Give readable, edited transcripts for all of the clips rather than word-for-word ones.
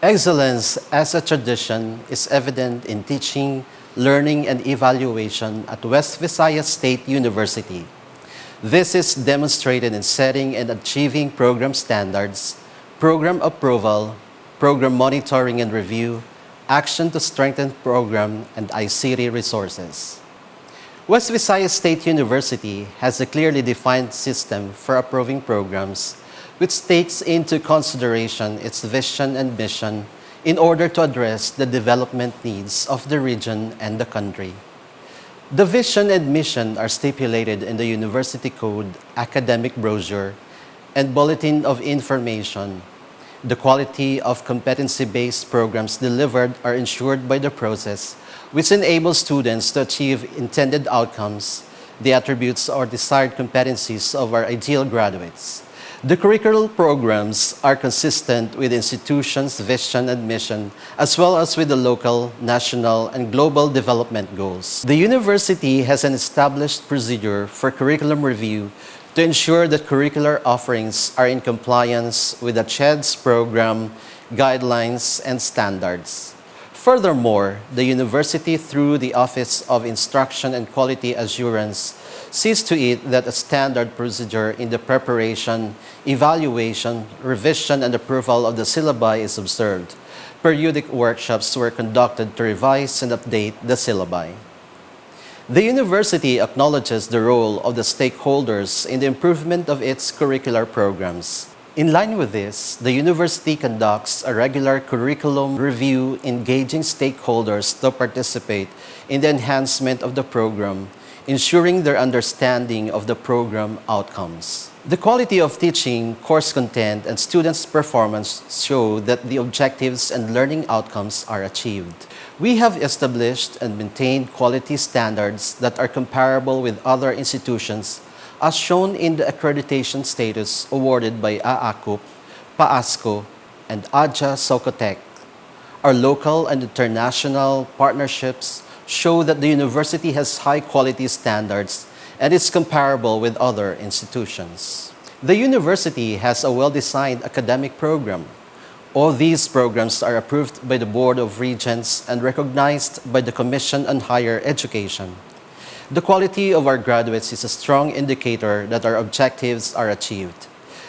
Excellence as a tradition is evident in teaching, learning, and evaluation at West Visayas State University. This is demonstrated in setting and achieving program standards, program approval, program monitoring and review, action to strengthen program, and ICT resources. West Visayas State University has a clearly defined system for approving programs which takes into consideration its vision and mission in order to address the development needs of the region and the country. The vision and mission are stipulated in the University Code, Academic Brochure, and Bulletin of Information. The quality of competency-based programs delivered are ensured by the process, which enables students to achieve intended outcomes, the attributes or desired competencies of our ideal graduates. The curricular programs are consistent with the institution's vision and mission, as well as with the local, national, and global development goals. The university has an established procedure for curriculum review to ensure that curricular offerings are in compliance with the CHED's program, guidelines, and standards. Furthermore, the university, through the Office of Instruction and Quality Assurance, sees to it that a standard procedure in the preparation, evaluation, revision, and approval of the syllabi is observed. Periodic workshops were conducted to revise and update the syllabi. The university acknowledges the role of the stakeholders in the improvement of its curricular programs. In line with this, the university conducts a regular curriculum review, engaging stakeholders to participate in the enhancement of the program, ensuring their understanding of the program outcomes. The quality of teaching, course content, and students' performance show that the objectives and learning outcomes are achieved. We have established and maintained quality standards that are comparable with other institutions, as shown in the accreditation status awarded by AACUP, PAASCO, and ADJA Socotec. Our local and international partnerships show that the university has high quality standards and is comparable with other institutions. The university has a well-designed academic program. All these programs are approved by the Board of Regents and recognized by the Commission on Higher Education. The quality of our graduates is a strong indicator that our objectives are achieved.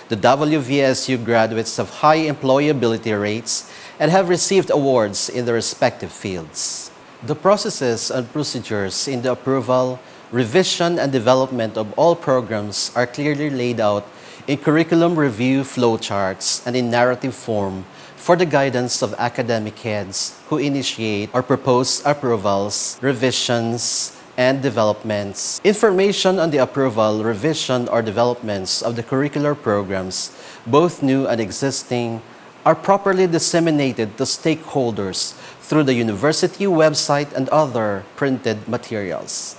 The WVSU graduates have high employability rates and have received awards in their respective fields. The processes and procedures in the approval, revision, and development of all programs are clearly laid out in curriculum review flowcharts and in narrative form for the guidance of academic heads who initiate or propose approvals, revisions, and developments. Information on the approval, revision, or developments of the curricular programs, both new and existing, are properly disseminated to stakeholders through the university website and other printed materials.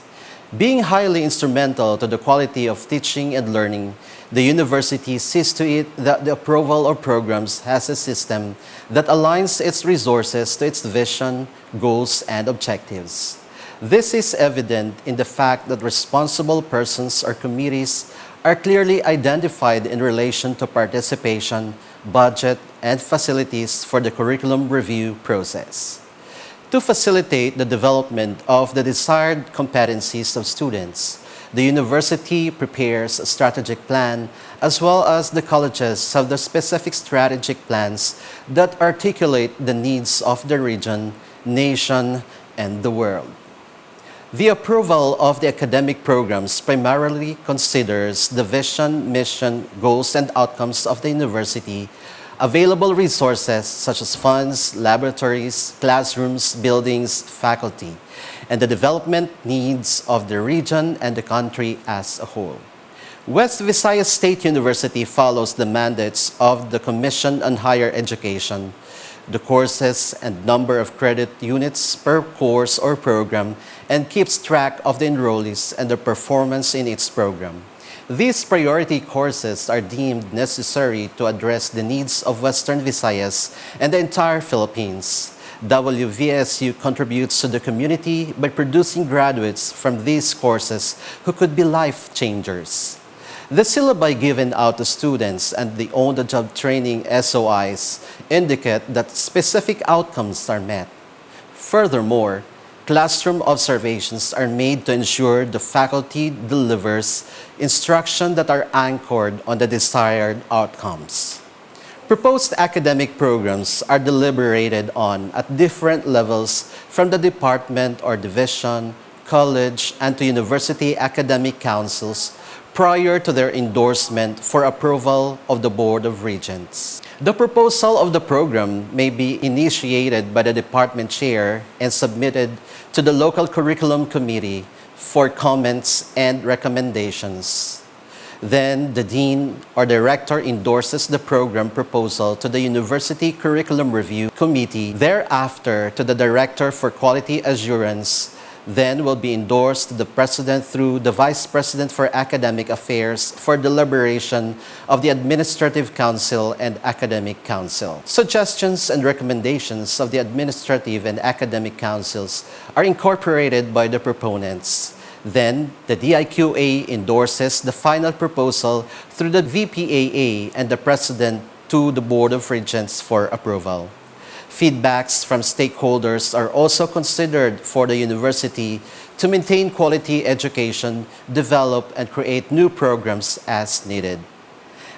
Being highly instrumental to the quality of teaching and learning, the university sees to it that the approval of programs has a system that aligns its resources to its vision, goals, and objectives. This is evident in the fact that responsible persons or committees are clearly identified in relation to participation, budget, and facilities for the curriculum review process. To facilitate the development of the desired competencies of students, the university prepares a strategic plan, as well as the colleges have the specific strategic plans that articulate the needs of the region, nation, and the world. The approval of the academic programs primarily considers the vision, mission, goals, and outcomes of the university, available resources such as funds, laboratories, classrooms, buildings, faculty, and the development needs of the region and the country as a whole. West Visayas State University follows the mandates of the Commission on Higher Education, the courses and number of credit units per course or program, and keeps track of the enrollees and their performance in its program. These priority courses are deemed necessary to address the needs of Western Visayas and the entire Philippines. WVSU contributes to the community by producing graduates from these courses who could be life changers. The syllabi given out to students and the on-the-job training SOIs indicate that specific outcomes are met. Furthermore, classroom observations are made to ensure the faculty delivers instruction that are anchored on the desired outcomes. Proposed academic programs are deliberated on at different levels from the department or division, college, and to university academic councils prior to their endorsement for approval of the Board of Regents. The proposal of the program may be initiated by the department chair and submitted to the local curriculum committee for comments and recommendations. Then the dean or director endorses the program proposal to the University Curriculum Review Committee, thereafter to the Director for Quality Assurance, then will be endorsed to the President through the Vice President for Academic Affairs for deliberation of the Administrative Council and Academic Council. Suggestions and recommendations of the Administrative and Academic Councils are incorporated by the proponents. Then, the DIQA endorses the final proposal through the VPAA and the President to the Board of Regents for approval. Feedbacks from stakeholders are also considered for the university to maintain quality education, develop, and create new programs as needed.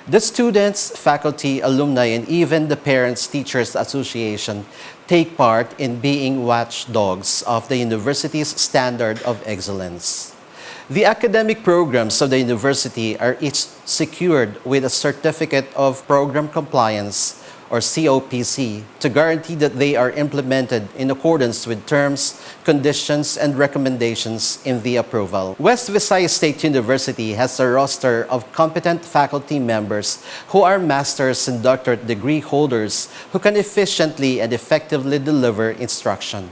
The students, faculty, alumni, and even the Parents-Teachers Association take part in being watchdogs of the university's standard of excellence. The academic programs of the university are each secured with a Certificate of Program Compliance or COPC to guarantee that they are implemented in accordance with terms, conditions, and recommendations in the approval. West Visayas State University has a roster of competent faculty members who are master's and doctorate degree holders who can efficiently and effectively deliver instruction.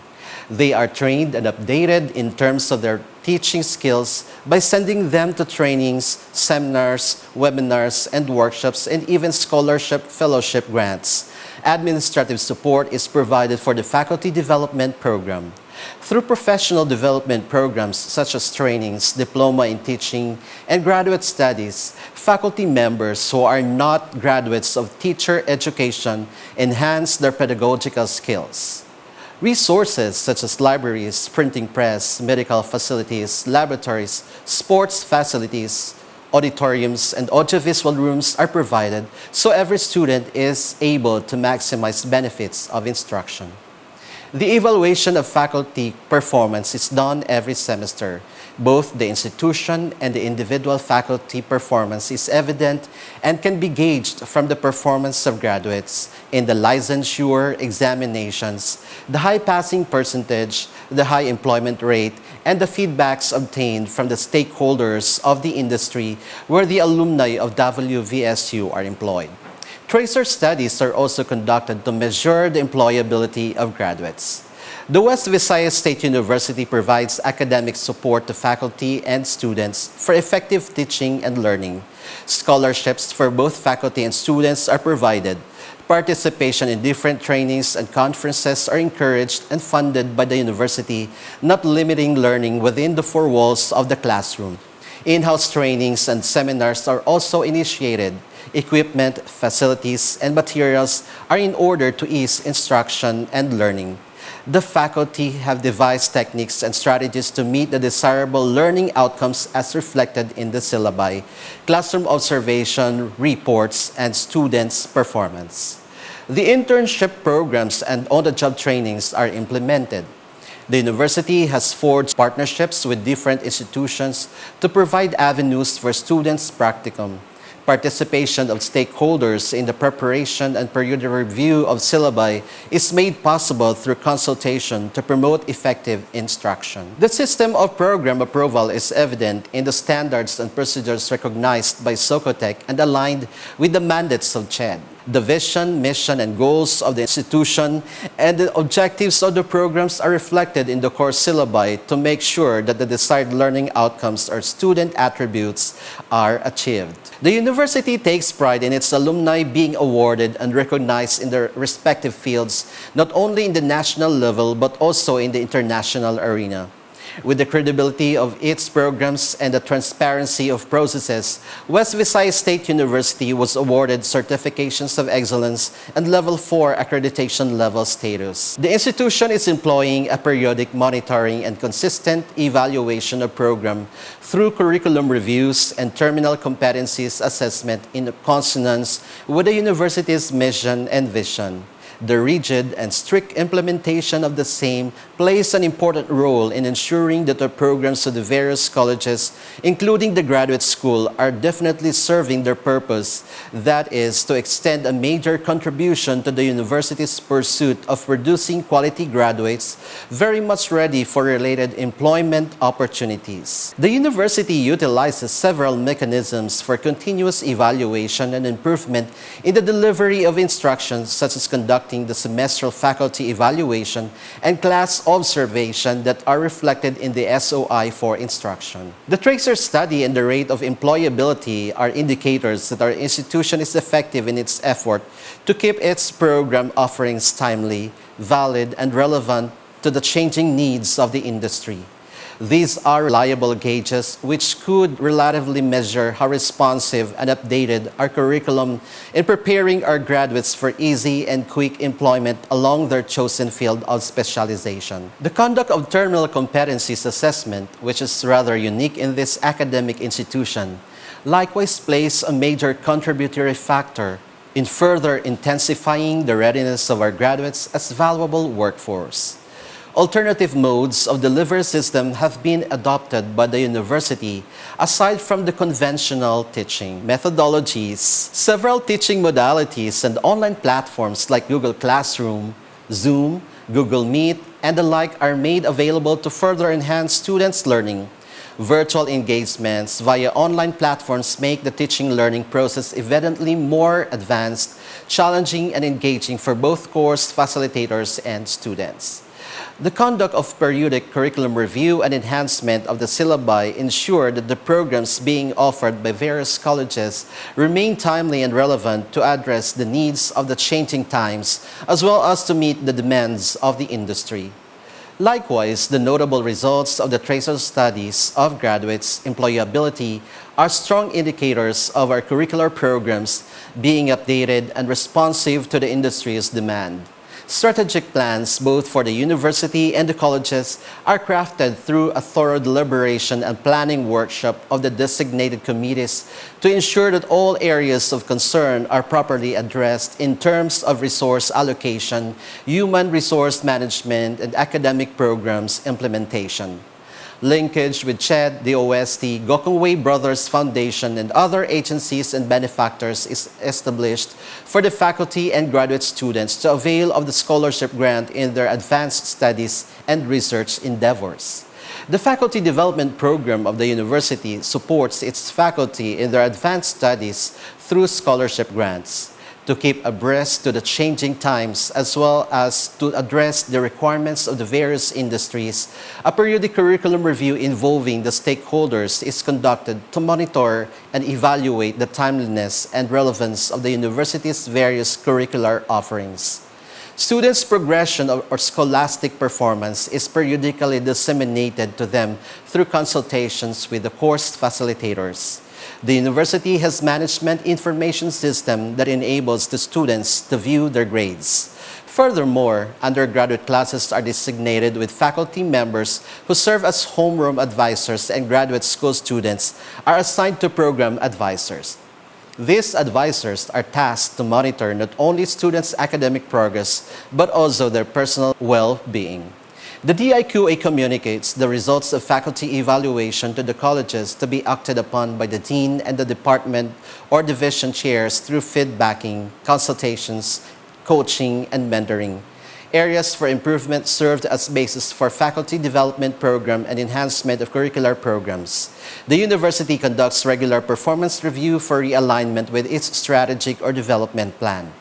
They are trained and updated in terms of their teaching skills by sending them to trainings, seminars, webinars, and workshops, and even scholarship fellowship grants. Administrative support is provided for the faculty development program. Through professional development programs such as trainings, diploma in teaching, and graduate studies, faculty members who are not graduates of teacher education enhance their pedagogical skills. Resources such as libraries, printing press, medical facilities, laboratories, sports facilities, auditoriums, and audiovisual rooms are provided so every student is able to maximize benefits of instruction. The evaluation of faculty performance is done every semester. Both the institution and the individual faculty performance is evident and can be gauged from the performance of graduates in the licensure examinations, the high passing percentage, the high employment rate, and the feedbacks obtained from the stakeholders of the industry where the alumni of WVSU are employed. Tracer studies are also conducted to measure the employability of graduates. The West Visayas State University provides academic support to faculty and students for effective teaching and learning. Scholarships for both faculty and students are provided. Participation in different trainings and conferences are encouraged and funded by the university, not limiting learning within the four walls of the classroom. In-house trainings and seminars are also initiated. Equipment, facilities, and materials are in order to ease instruction and learning. The faculty have devised techniques and strategies to meet the desirable learning outcomes as reflected in the syllabi, classroom observation, reports, and students' performance. The internship programs and on-the-job trainings are implemented. The university has forged partnerships with different institutions to provide avenues for students' practicum. Participation of stakeholders in the preparation and periodic review of syllabi is made possible through consultation to promote effective instruction. The system of program approval is evident in the standards and procedures recognized by Socotec and aligned with the mandates of CHED. The vision, mission, and goals of the institution and the objectives of the programs are reflected in the core syllabi to make sure that the desired learning outcomes or student attributes are achieved. The university takes pride in its alumni being awarded and recognized in their respective fields, not only in the national level but also in the international arena. With the credibility of its programs and the transparency of processes, West Visayas State University was awarded certifications of excellence and Level 4 accreditation level status. The institution is employing a periodic monitoring and consistent evaluation of program through curriculum reviews and terminal competencies assessment in consonance with the university's mission and vision. The rigid and strict implementation of the same plays an important role in ensuring that the programs of the various colleges, including the graduate school, are definitely serving their purpose, that is, to extend a major contribution to the university's pursuit of producing quality graduates very much ready for related employment opportunities. The university utilizes several mechanisms for continuous evaluation and improvement in the delivery of instructions, such as conducting the semestral faculty evaluation and class observation that are reflected in the SOI for instruction. The tracer study and the rate of employability are indicators that our institution is effective in its effort to keep its program offerings timely, valid, and relevant to the changing needs of the industry. These are reliable gauges which could relatively measure how responsive and updated our curriculum in preparing our graduates for easy and quick employment along their chosen field of specialization. The conduct of terminal competencies assessment, which is rather unique in this academic institution, likewise plays a major contributory factor in further intensifying the readiness of our graduates as valuable workforce. Alternative modes of delivery system have been adopted by the university aside from the conventional teaching methodologies. Several teaching modalities and online platforms like Google Classroom, Zoom, Google Meet, and the like are made available to further enhance students' learning. Virtual engagements via online platforms make the teaching learning process evidently more advanced, challenging, and engaging for both course facilitators and students. The conduct of periodic curriculum review and enhancement of the syllabi ensure that the programs being offered by various colleges remain timely and relevant to address the needs of the changing times, as well as to meet the demands of the industry. Likewise, the notable results of the tracer studies of graduates' employability are strong indicators of our curricular programs being updated and responsive to the industry's demand. Strategic plans, both for the university and the colleges, are crafted through a thorough deliberation and planning workshop of the designated committees to ensure that all areas of concern are properly addressed in terms of resource allocation, human resource management, and academic programs implementation. Linkage with CHED, the OST, Gokongwei Brothers Foundation, and other agencies and benefactors is established for the faculty and graduate students to avail of the scholarship grant in their advanced studies and research endeavors. The Faculty Development Program of the university supports its faculty in their advanced studies through scholarship grants. To keep abreast to the changing times as well as to address the requirements of the various industries, a periodic curriculum review involving the stakeholders is conducted to monitor and evaluate the timeliness and relevance of the university's various curricular offerings. Students' progression or scholastic performance is periodically disseminated to them through consultations with the course facilitators. The university has management information system that enables the students to view their grades. Furthermore, undergraduate classes are designated with faculty members who serve as homeroom advisors, and graduate school students are assigned to program advisors. These advisors are tasked to monitor not only students' academic progress, but also their personal well-being. The DIQA communicates the results of faculty evaluation to the colleges to be acted upon by the dean and the department or division chairs through feedbacking, consultations, coaching, and mentoring. Areas for improvement served as basis for faculty development program and enhancement of curricular programs. The university conducts regular performance review for realignment with its strategic or development plan.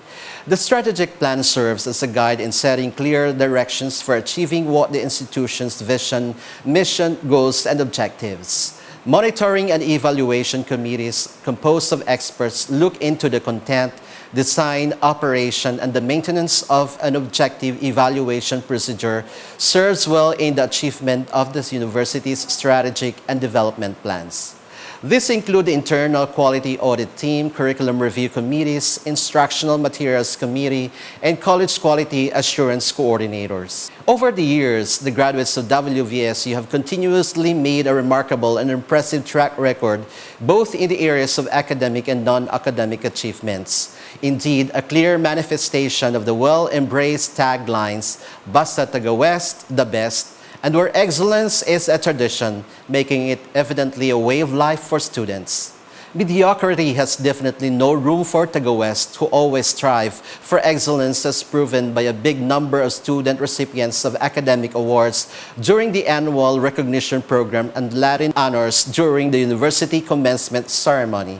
The strategic plan serves as a guide in setting clear directions for achieving what the institution's vision, mission, goals, and objectives. Monitoring and evaluation committees composed of experts look into the content, design, operation, and the maintenance of an objective evaluation procedure serves well in the achievement of the university's strategic and development plans. These include the internal quality audit team, curriculum review committees, instructional materials committee, and college quality assurance coordinators. Over the years, the graduates of WVSU have continuously made a remarkable and impressive track record, both in the areas of academic and non-academic achievements. Indeed, a clear manifestation of the well-embraced taglines, Basta Taga West, the best, and where excellence is a tradition, making it evidently a way of life for students. Mediocrity has definitely no room for Taga West, who always strive for excellence as proven by a big number of student recipients of academic awards during the annual recognition program and Latin honors during the university commencement ceremony.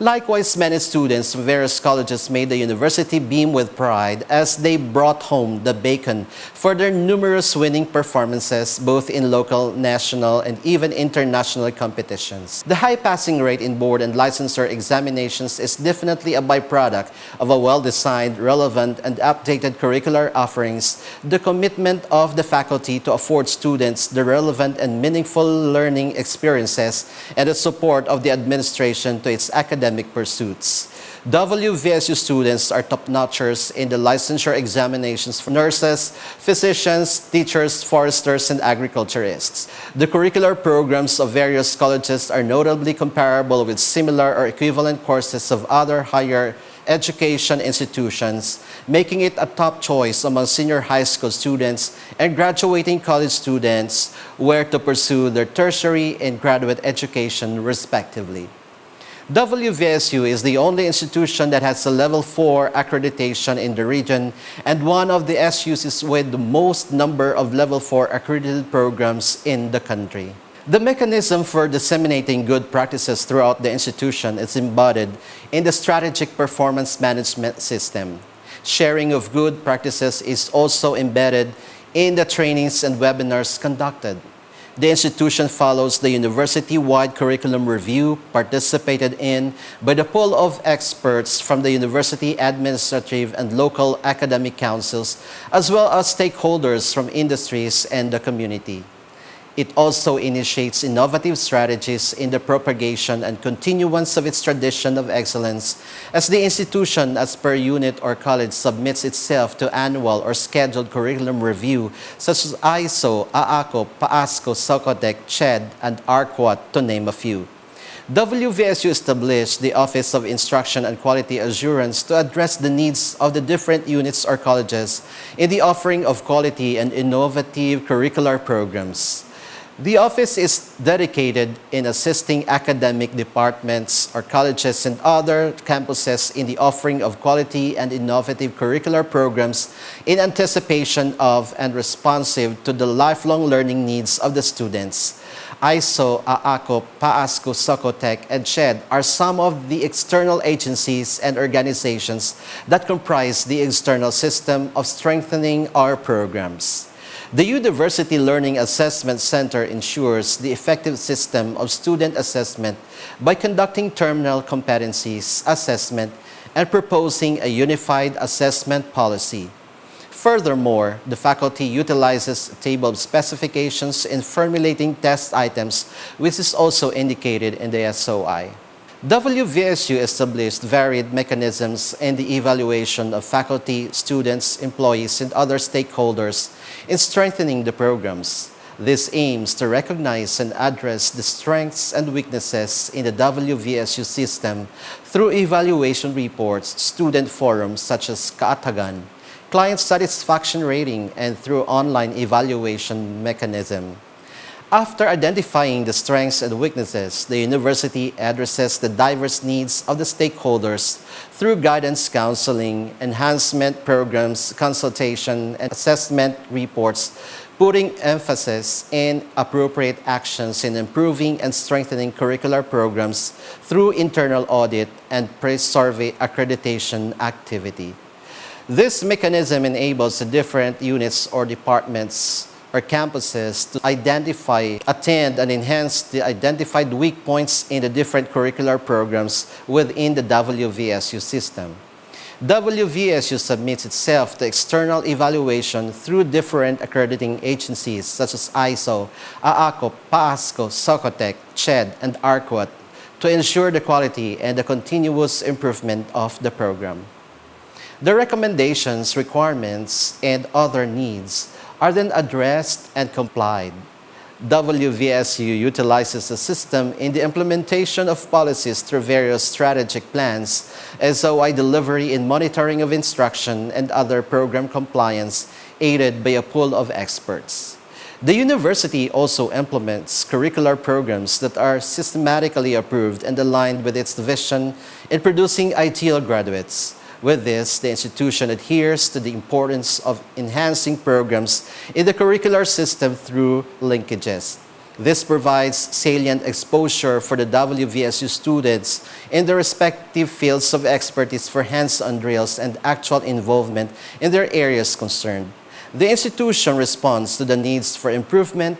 Likewise, many students from various colleges made the university beam with pride as they brought home the bacon for their numerous winning performances both in local, national, and even international competitions. The high passing rate in board and licensure examinations is definitely a byproduct of a well-designed, relevant, and updated curricular offerings, the commitment of the faculty to afford students the relevant and meaningful learning experiences, and the support of the administration to its academic pursuits. WVSU students are top-notchers in the licensure examinations for nurses, physicians, teachers, foresters, and agriculturists. The curricular programs of various colleges are notably comparable with similar or equivalent courses of other higher education institutions, making it a top choice among senior high school students and graduating college students where to pursue their tertiary and graduate education respectively. WVSU is the only institution that has a Level 4 accreditation in the region and one of the SUs with the most number of Level 4 accredited programs in the country. The mechanism for disseminating good practices throughout the institution is embodied in the Strategic Performance Management System. Sharing of good practices is also embedded in the trainings and webinars conducted. The institution follows the university-wide curriculum review participated in by the pool of experts from the university administrative and local academic councils, as well as stakeholders from industries and the community. It also initiates innovative strategies in the propagation and continuance of its tradition of excellence as the institution as per unit or college submits itself to annual or scheduled curriculum review such as ISO, AACO, PAASCO, SOCOTEC, CHED, and ARQUAT to name a few. WVSU established the Office of Instruction and Quality Assurance to address the needs of the different units or colleges in the offering of quality and innovative curricular programs. The office is dedicated in assisting academic departments or colleges and other campuses in the offering of quality and innovative curricular programs in anticipation of and responsive to the lifelong learning needs of the students. ISO, AACO, PAASCO, SOCOTEC, and CHED are some of the external agencies and organizations that comprise the external system of strengthening our programs. The University Learning Assessment Center ensures the effective system of student assessment by conducting terminal competencies assessment and proposing a unified assessment policy. Furthermore, the faculty utilizes a table of specifications in formulating test items, which is also indicated in the SOI. WVSU established varied mechanisms in the evaluation of faculty, students, employees, and other stakeholders in strengthening the programs. This aims to recognize and address the strengths and weaknesses in the WVSU system through evaluation reports, student forums such as Kaatagan, client satisfaction rating, and through online evaluation mechanism. After identifying the strengths and weaknesses, the university addresses the diverse needs of the stakeholders through guidance counseling, enhancement programs, consultation, and assessment reports, putting emphasis in appropriate actions in improving and strengthening curricular programs through internal audit and pre-survey accreditation activity. This mechanism enables the different units or departments or campuses to identify, attend, and enhance the identified weak points in the different curricular programs within the WVSU system. WVSU submits itself to external evaluation through different accrediting agencies such as ISO, AACO, PASCO, SOCOTEC, CHED, and ARCWAT to ensure the quality and the continuous improvement of the program. The recommendations, requirements, and other needs are then addressed and complied. WVSU utilizes the system in the implementation of policies through various strategic plans, SOI delivery and monitoring of instruction, and other program compliance aided by a pool of experts. The university also implements curricular programs that are systematically approved and aligned with its vision in producing ideal graduates. With this, the institution adheres to the importance of enhancing programs in the curricular system through linkages. This provides salient exposure for the WVSU students in their respective fields of expertise for hands-on drills and actual involvement in their areas concerned. The institution responds to the needs for improvement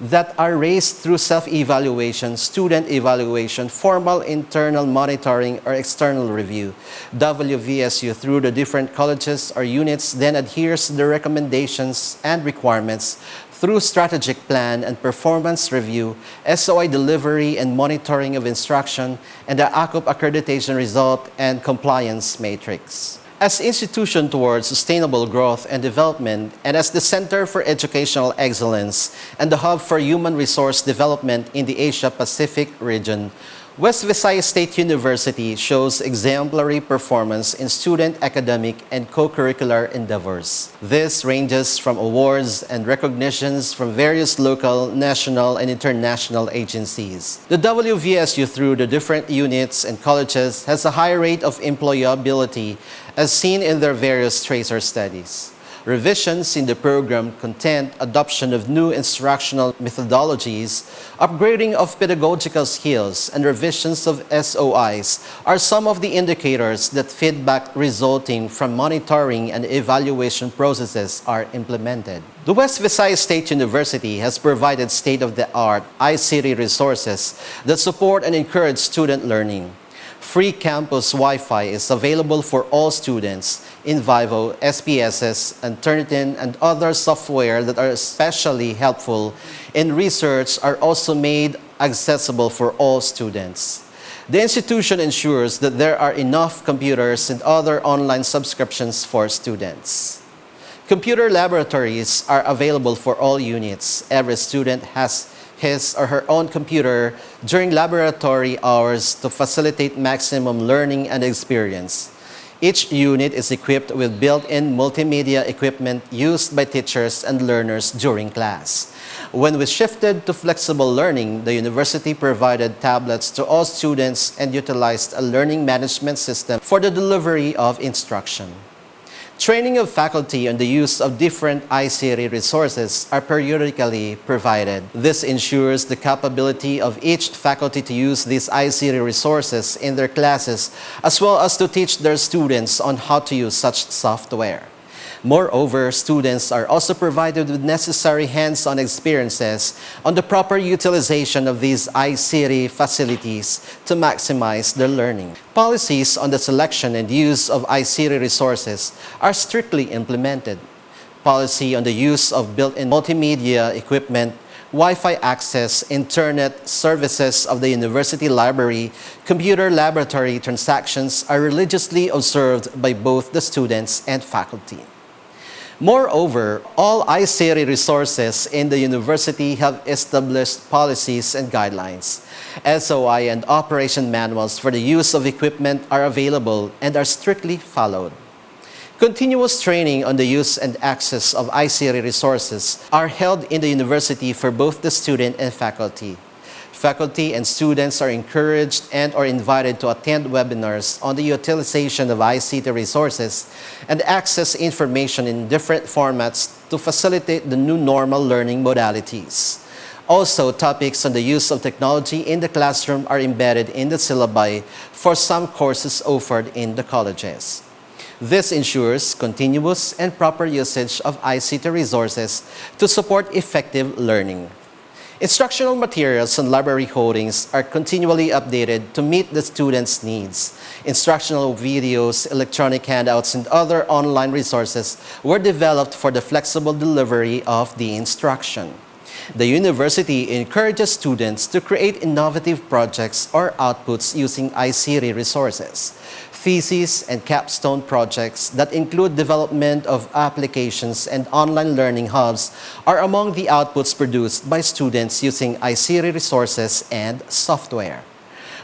that are raised through self-evaluation, student evaluation, formal internal monitoring, or external review. WVSU, through the different colleges or units, then adheres to the recommendations and requirements through strategic plan and performance review, SOI delivery and monitoring of instruction, and the ACOP accreditation result and compliance matrix. As institution towards sustainable growth and development, and as the Center for Educational Excellence and the Hub for Human Resource Development in the Asia-Pacific region, West Visayas State University shows exemplary performance in student, academic, and co-curricular endeavors. This ranges from awards and recognitions from various local, national, and international agencies. The WVSU, through the different units and colleges, has a high rate of employability as seen in their various tracer studies. Revisions in the program content, adoption of new instructional methodologies, upgrading of pedagogical skills, and revisions of SOIs are some of the indicators that feedback resulting from monitoring and evaluation processes are implemented. The West Visayas State University has provided state-of-the-art ICT resources that support and encourage student learning. Free campus Wi-Fi is available for all students in Vivo, SPSS, and Turnitin, and other software that are especially helpful in research are also made accessible for all students. The institution ensures that there are enough computers and other online subscriptions for students. Computer laboratories are available for all units. Every student has his or her own computer during laboratory hours to facilitate maximum learning and experience. Each unit is equipped with built-in multimedia equipment used by teachers and learners during class. When we shifted to flexible learning, the university provided tablets to all students and utilized a learning management system for the delivery of instruction. Training of faculty on the use of different ICT resources are periodically provided. This ensures the capability of each faculty to use these ICT resources in their classes, as well as to teach their students on how to use such software. Moreover, students are also provided with necessary hands-on experiences on the proper utilization of these ICT facilities to maximize their learning. Policies on the selection and use of ICT resources are strictly implemented. Policy on the use of built-in multimedia equipment, Wi-Fi access, internet services of the university library, computer laboratory transactions are religiously observed by both the students and faculty. Moreover, all ICT resources in the university have established policies and guidelines. SOI and operation manuals for the use of equipment are available and are strictly followed. Continuous training on the use and access of ICT resources are held in the university for both the student and faculty. Faculty and students are encouraged and are invited to attend webinars on the utilization of ICT resources and access information in different formats to facilitate the new normal learning modalities. Also, topics on the use of technology in the classroom are embedded in the syllabi for some courses offered in the colleges. This ensures continuous and proper usage of ICT resources to support effective learning. Instructional materials and library holdings are continually updated to meet the students' needs. Instructional videos, electronic handouts, and other online resources were developed for the flexible delivery of the instruction. The university encourages students to create innovative projects or outputs using ICT resources. Theses and capstone projects that include development of applications and online learning hubs are among the outputs produced by students using ICT resources and software.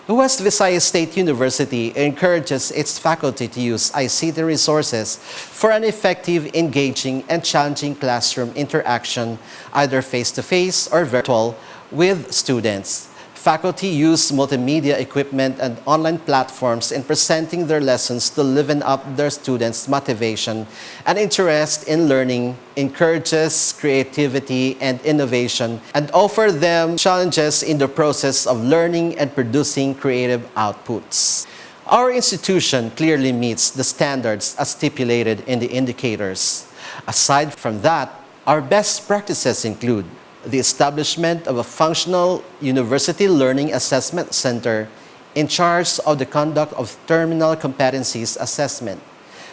The West Visayas State University encourages its faculty to use ICT resources for an effective, engaging, and challenging classroom interaction, either face-to-face or virtual, with students. Faculty use multimedia equipment and online platforms in presenting their lessons to liven up their students' motivation and interest in learning, encourages creativity and innovation, and offer them challenges in the process of learning and producing creative outputs. Our institution clearly meets the standards as stipulated in the indicators. Aside from that, our best practices include the establishment of a functional University Learning Assessment Center in charge of the conduct of terminal competencies assessment,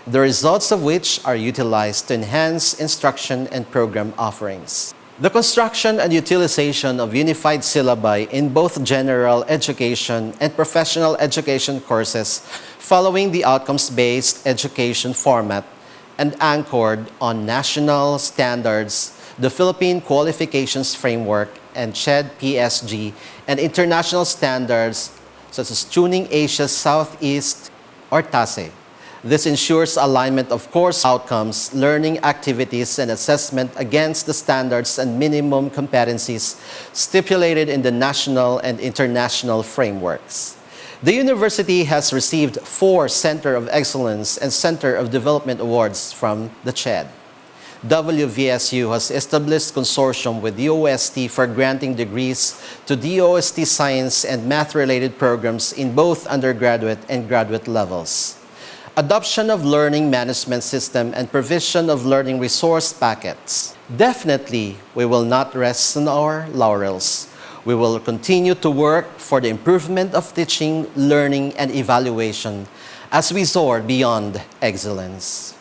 the results of which are utilized to enhance instruction and program offerings. The construction and utilization of unified syllabi in both general education and professional education courses following the outcomes-based education format and anchored on national standards, the Philippine Qualifications Framework and CHED PSG, and international standards such as Tuning Asia Southeast or TASE. This ensures alignment of course outcomes, learning activities, and assessment against the standards and minimum competencies stipulated in the national and international frameworks. The university has received 4 Center of Excellence and Center of Development Awards from the CHED. WVSU has established consortium with DOST for granting degrees to DOST science and math-related programs in both undergraduate and graduate levels. Adoption of learning management system and provision of learning resource packets. Definitely, we will not rest on our laurels. We will continue to work for the improvement of teaching, learning, and evaluation as we soar beyond excellence.